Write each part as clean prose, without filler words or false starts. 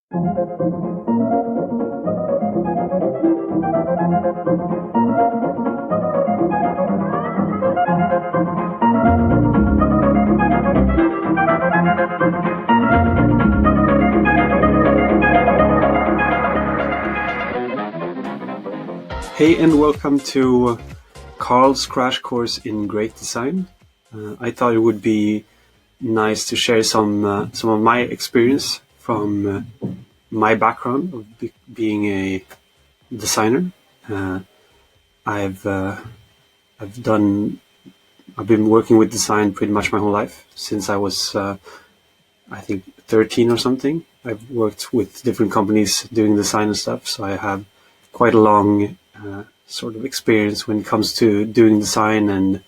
Hey, and welcome to Carl's Crash Course in Great Design. I thought it would be nice to share some of my experience from my background of being a designer. I've been working with design pretty much my whole life since I was I think 13 or something. I've worked with different companies doing design and stuff, so I have quite a long sort of experience when it comes to doing design and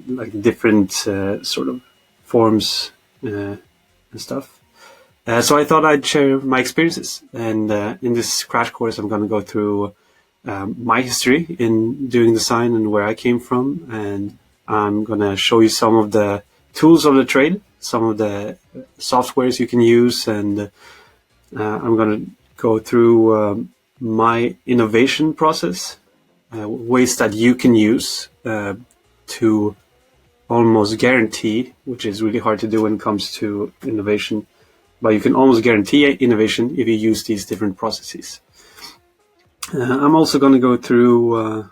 like different sort of forms and stuff. So I thought I'd share my experiences, and in this crash course I'm going to go through my history in doing design and where I came from, and I'm going to show you some of the tools of the trade, some of the softwares you can use, and I'm going to go through my innovation process, ways that you can use to almost guarantee, which is really hard to do when it comes to innovation, but you can almost guarantee innovation if you use these different processes. I'm also going to go through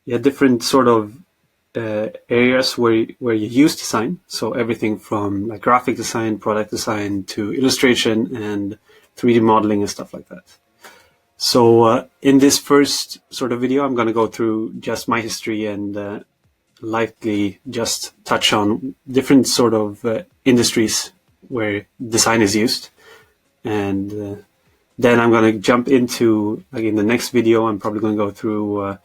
different sort of areas where you use design. So everything from like graphic design, product design, to illustration and 3D modeling and stuff like that. So in this first sort of video, I'm going to go through just my history and likely just touch on different sort of industries where design is used. And then I'm going to jump into, like in the next video, I'm probably going to go through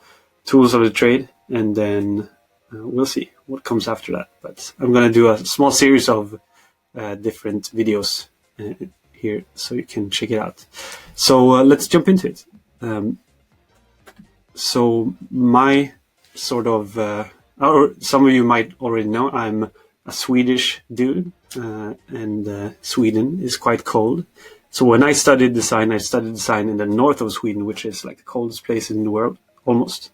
tools of the trade, and then we'll see what comes after that. But I'm going to do a small series of different videos here, so you can check it out. So let's jump into it. So my sort of, or some of you might already know, I'm a Swedish dude, and Sweden is quite cold. So when I studied design in the north of Sweden, which is like the coldest place in the world, almost,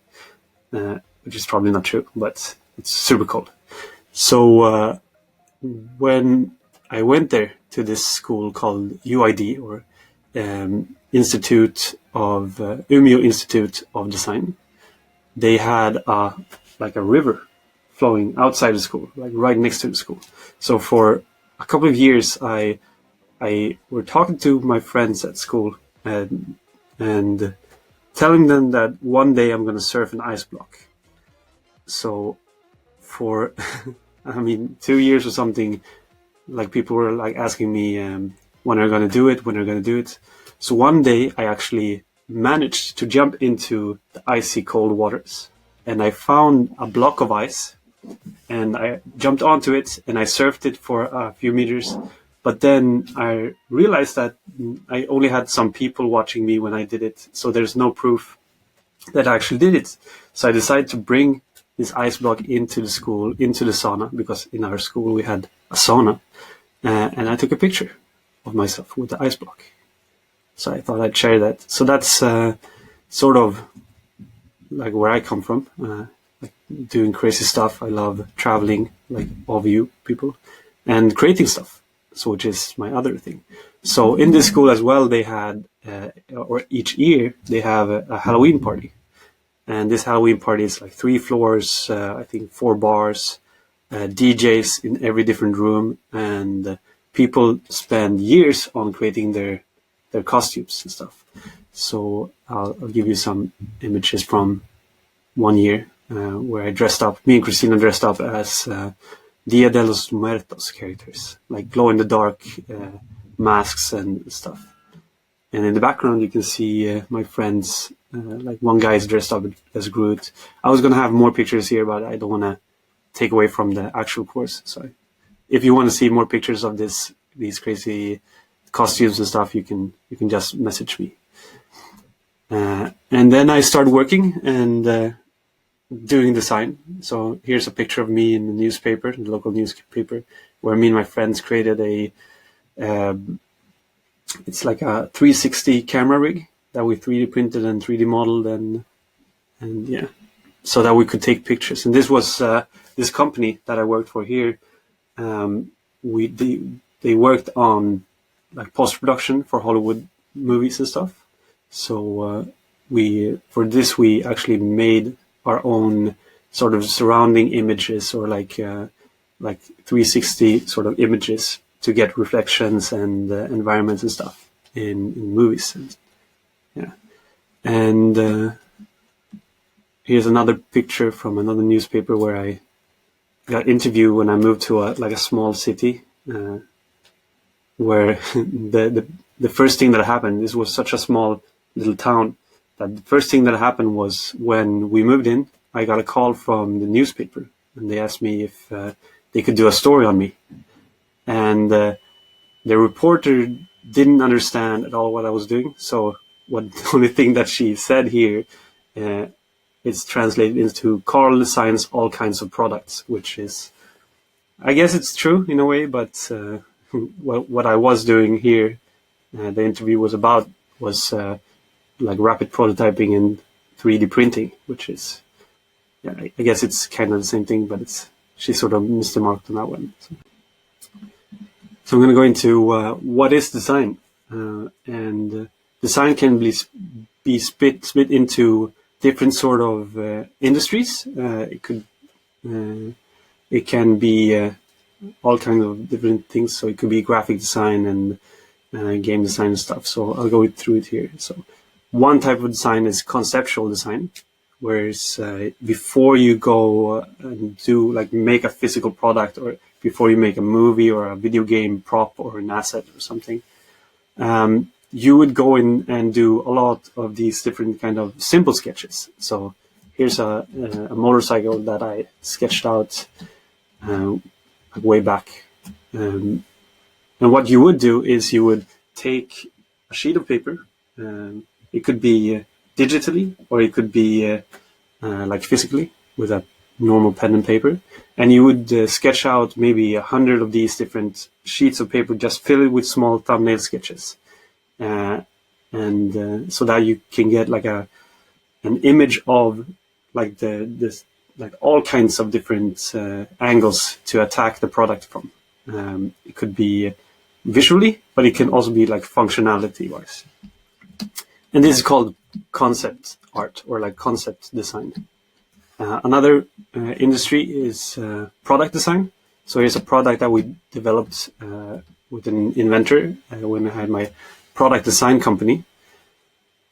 which is probably not true, but it's super cold. So when I went there to this school called UID, or Umeå Institute of Design, they had like a river flowing outside the school, like right next to the school. So for a couple of years, I were talking to my friends at school and telling them that one day I'm going to surf an ice block. So for, 2 years or something, like people were like asking me when are you going to do it. So one day I actually managed to jump into the icy cold waters, and I found a block of ice, and I jumped onto it and I surfed it for a few meters. But then I realized that I only had some people watching me when I did it, so there's no proof that I actually did it. So I decided to bring this ice block into the school, into the sauna, because in our school we had a sauna, and I took a picture of myself with the ice block. So I thought I'd share that. So that's sort of like where I come from, like doing crazy stuff. I love traveling, like all of you people, and creating stuff, so which is my other thing. So in this school as well, they had, or each year, they have a Halloween party. And this Halloween party is like 3 floors, I think 4 bars, DJs in every different room, and people spend years on creating their costumes and stuff. So I'll give you some images from one year where I dressed up, me and Christina dressed up as Dia de los Muertos characters, like glow-in-the-dark masks and stuff. And in the background, you can see my friends, like one guy is dressed up as Groot. I was going to have more pictures here, but I don't want to take away from the actual course. So if you want to see more pictures of these crazy costumes and stuff, you can just message me. And then I started working and doing design. So here's a picture of me in the newspaper, the local newspaper. where me and my friends created it's like a 360 camera rig that we 3D printed and 3D modeled and yeah, so that we could take pictures. And this was this company that I worked for here. They worked on like post-production for Hollywood movies and stuff. So we actually made our own sort of surrounding images, or like 360 sort of images to get reflections and environments and stuff in movies. Yeah. And here's another picture from another newspaper where I got interviewed when I moved to a small city, where the first thing that happened, this was such a small little town, that the first thing that happened was when we moved in, I got a call from the newspaper, and they asked me if they could do a story on me. And the reporter didn't understand at all what I was doing. So the only thing that she said here is translated into Carl designs all kinds of products, which is, I guess it's true in a way, but what I was doing here, the interview was about, was like rapid prototyping and 3D printing, which is, yeah, I guess it's kind of the same thing, but she sort of missed the mark on that one. So I'm going to go into what is design, and design can be split into different sort of industries. It can be all kinds of different things. So it could be graphic design and game design and stuff. So I'll go through it here. So one type of design is conceptual design, whereas before you go and do make a physical product, or before you make a movie or a video game prop or an asset or something, you would go in and do a lot of these different kind of simple sketches. So here's a motorcycle that I sketched out way back. And what you would do is you would take a sheet of paper. It could be digitally, or it could be physically with a normal pen and paper. And you would sketch out maybe 100 of these different sheets of paper, just fill it with small thumbnail sketches. So that you can get an image of all kinds of different angles to attack the product from. It could be visually, but it can also be functionality wise. And this is called concept art, or concept design. Another industry is product design. So here's a product that we developed with an inventor when I had my product design company,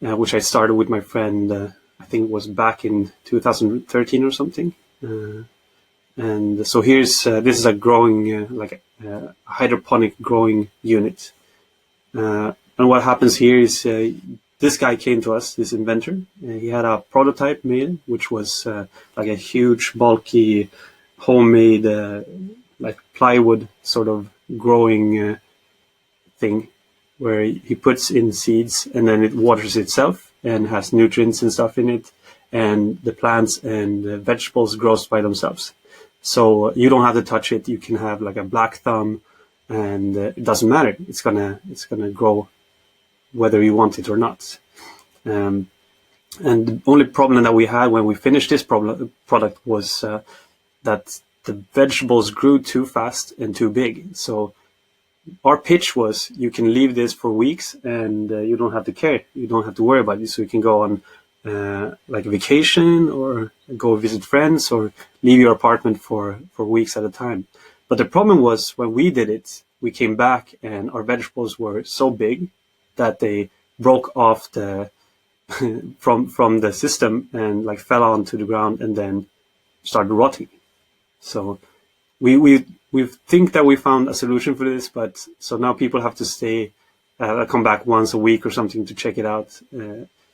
which I started with my friend, I think it was back in 2013 or something. And so here's, this is a growing, a hydroponic growing unit. And what happens here is this guy came to us, this inventor. He had a prototype made, which was a huge, bulky, homemade, plywood sort of growing thing, where he puts in seeds and then it waters itself and has nutrients and stuff in it, and the plants and the vegetables grows by themselves. So you don't have to touch it. You can have a black thumb, and it doesn't matter. It's gonna grow whether you want it or not. And the only problem that we had when we finished this product was that the vegetables grew too fast and too big. So our pitch was, you can leave this for weeks and you don't have to care. You don't have to worry about it. So you can go on a vacation, or go visit friends, or leave your apartment for weeks at a time. But the problem was, when we did it, we came back and our vegetables were so big that they broke off from the system and fell onto the ground and then started rotting. So we think that we found a solution for this, but so now people have to come back once a week or something to check it out,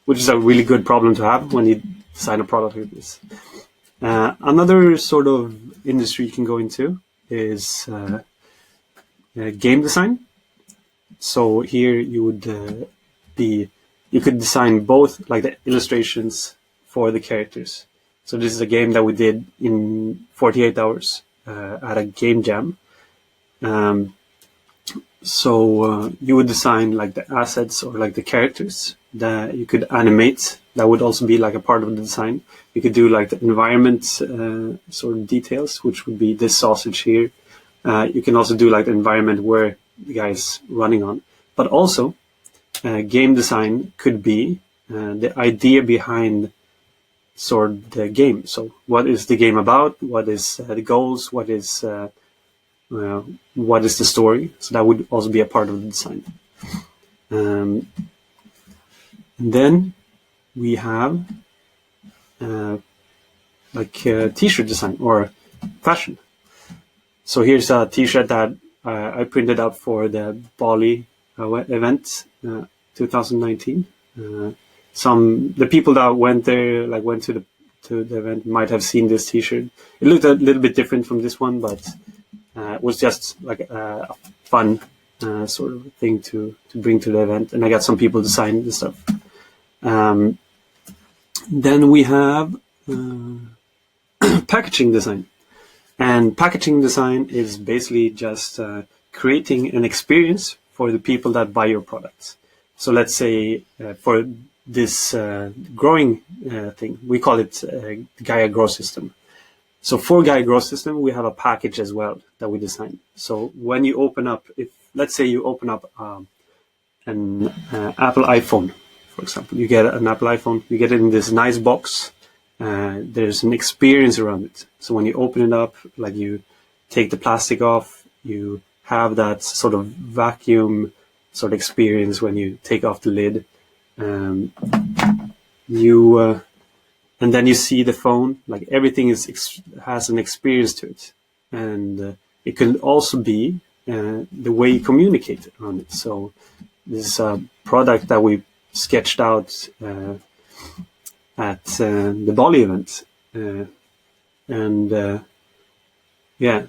which is a really good problem to have when you design a product like this. Another sort of industry you can go into is game design. So here you would you could design both the illustrations for the characters. So this is a game that we did in 48 hours at a game jam. So you would design like the assets or like the characters that you could animate. That would also be like a part of the design. You could do like the environment sort of details, which would be this sausage here. You can also do like the environment where the guy is running on. But also, game design could be the idea behind sort of the game. So what is the game about? What is the goals? What is the story? So that would also be a part of the design. And then we have t-shirt design or fashion. So here's a t-shirt that I printed up for the Bali event 2019. The people that went there, like went to the event, might have seen this t-shirt. It looked a little bit different from this one, but it was just like a fun sort of thing to bring to the event. And I got some people to sign the stuff. Then we have packaging design. And packaging design is basically just creating an experience for the people that buy your products. So let's say for this growing thing, we call it Gaia Grow System. So for Gaia Grow System, we have a package as well that we design. So when you open up, let's say you open up an Apple iPhone, for example, you get an Apple iPhone, you get it in this nice box. There's an experience around it. So when you open it up, like you take the plastic off, you have that sort of vacuum sort of experience when you take off the lid. And then you see the phone, like everything has an experience to it. And it can also be the way you communicate around it. So this is a product that we sketched out at the Bali event.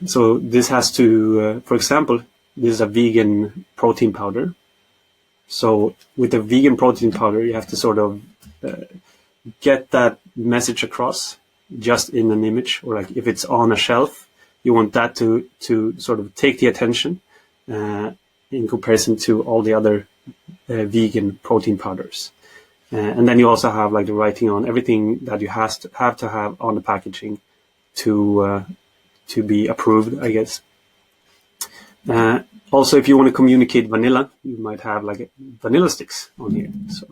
So this has to, for example, this is a vegan protein powder. So with a vegan protein powder, you have to sort of get that message across just in an image, or like if it's on a shelf, you want that to sort of take the attention in comparison to all the other vegan protein powders. And then you also have like the writing on everything that you have to have on the packaging to be approved, I guess. Also, if you want to communicate vanilla, you might have like vanilla sticks on here. So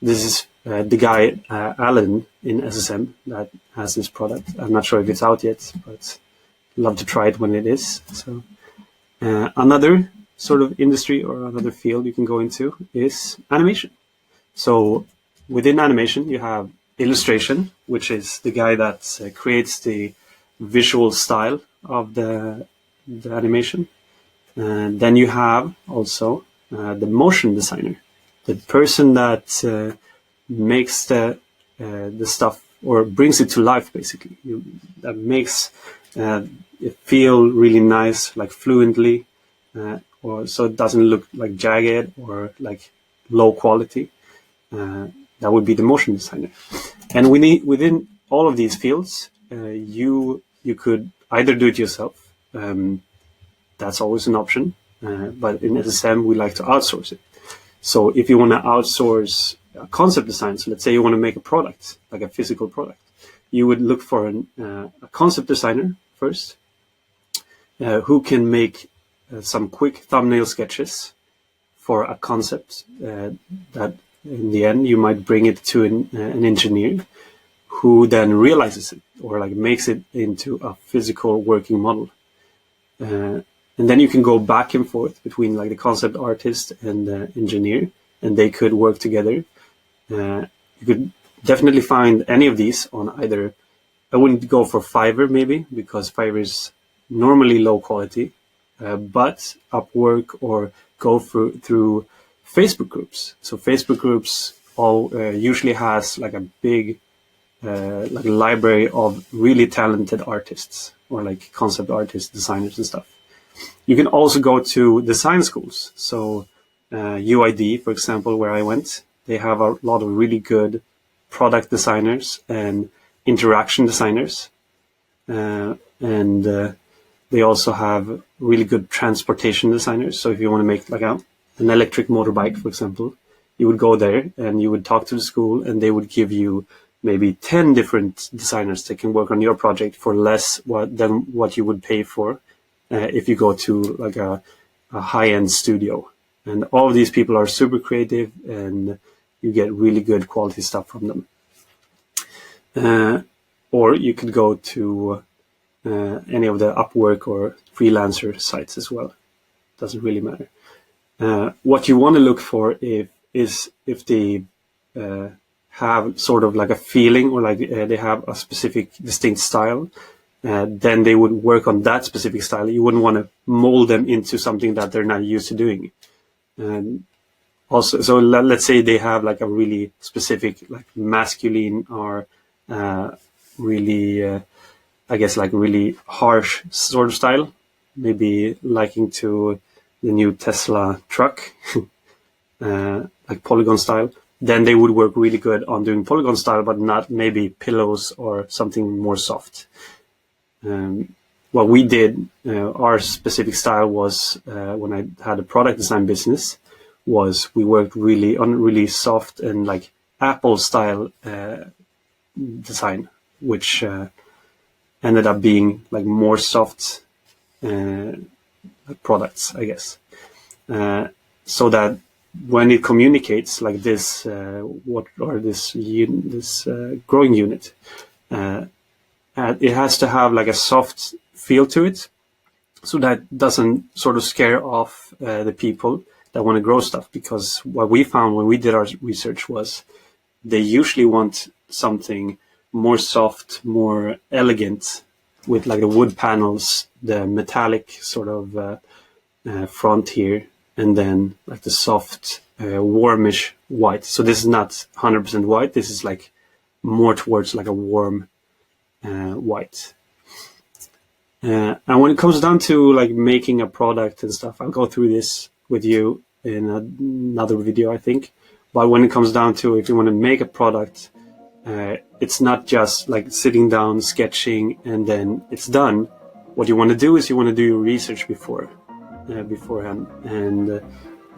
this is the guy Alan in SSM that has this product. I'm not sure if it's out yet, but I'd love to try it when it is. So another sort of industry or another field you can go into is animation. So within animation, you have illustration, which is the guy that creates the visual style of the animation. Then you have also the motion designer, the person that makes the stuff or brings it to life, basically. That makes it feel really nice, like fluently, or so it doesn't look like jagged or like low quality. That would be the motion designer. And within all of these fields, you could either do it yourself. That's always an option. But in SSM, we like to outsource it. So if you want to outsource concept design, so let's say you want to make a product, like a physical product, you would look for a concept designer first, who can make some quick thumbnail sketches for a concept that in the end you might bring it to an engineer who then realizes it or like makes it into a physical working model. And then you can go back and forth between like the concept artist and the engineer, and they could work together. You could definitely find any of these on either. I wouldn't go for Fiverr maybe, because Fiverr is normally low quality, but Upwork or go through Facebook groups. So Facebook groups usually has like a big like a library of really talented artists or like concept artists, designers and stuff. You can also go to design schools. So UID, for example, where I went, they have a lot of really good product designers and interaction designers. And They also have really good transportation designers. So if you want to make like an electric motorbike, for example, you would go there and you would talk to the school, and they would give you maybe 10 different designers that can work on your project for less than what you would pay for if you go to like a high-end studio. And all of these people are super creative, and you get really good quality stuff from them. Or you could go to any of the Upwork or freelancer sites as well. Doesn't really matter. What you want to look for is if they have sort of like a feeling, or like they have a specific distinct style, then they would work on that specific style. You wouldn't want to mold them into something that they're not used to doing. And also, so let's say they have like a really specific, like masculine or really, I guess, like really harsh sort of style, maybe liking to the new Tesla truck, like polygon style. Then they would work really good on doing polygon style, but not maybe pillows or something more soft. What we did, our specific style was, when I had a product design business, was we worked really on really soft and like Apple style design, which ended up being like more soft products, I guess. So that when it communicates like this, this growing unit, it has to have like a soft feel to it, so that doesn't sort of scare off the people that want to grow stuff. Because what we found when we did our research was they usually want something more soft, more elegant, with like the wood panels, the metallic sort of front here, and then like the soft, warmish white. So this is not 100% white. This is like more towards like a warm white. And when it comes down to like making a product and stuff, I'll go through this with you in another video, I think. But when it comes down to if you want to make a product, it's not just like sitting down, sketching, and then it's done. What you want to do is you want to do your research beforehand. And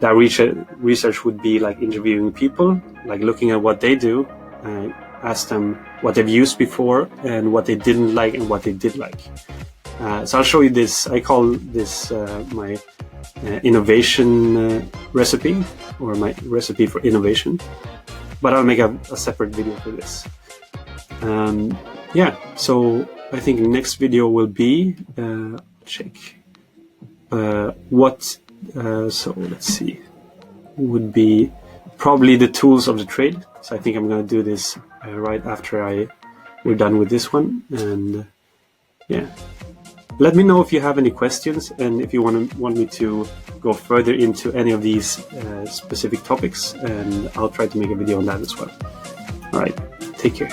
that research would be like interviewing people, like looking at what they do, ask them what they've used before and what they didn't like and what they did like. So I'll show you this. I call this my innovation recipe, or my recipe for innovation. But I'll make a separate video for this. Yeah, so I think the next video will be, so let's see, would be probably the tools of the trade. So I think I'm going to do this right after we're done with this one. And yeah, let me know if you have any questions, and if you want me to go further into any of these specific topics, and I'll try to make a video on that as well. All right, take care.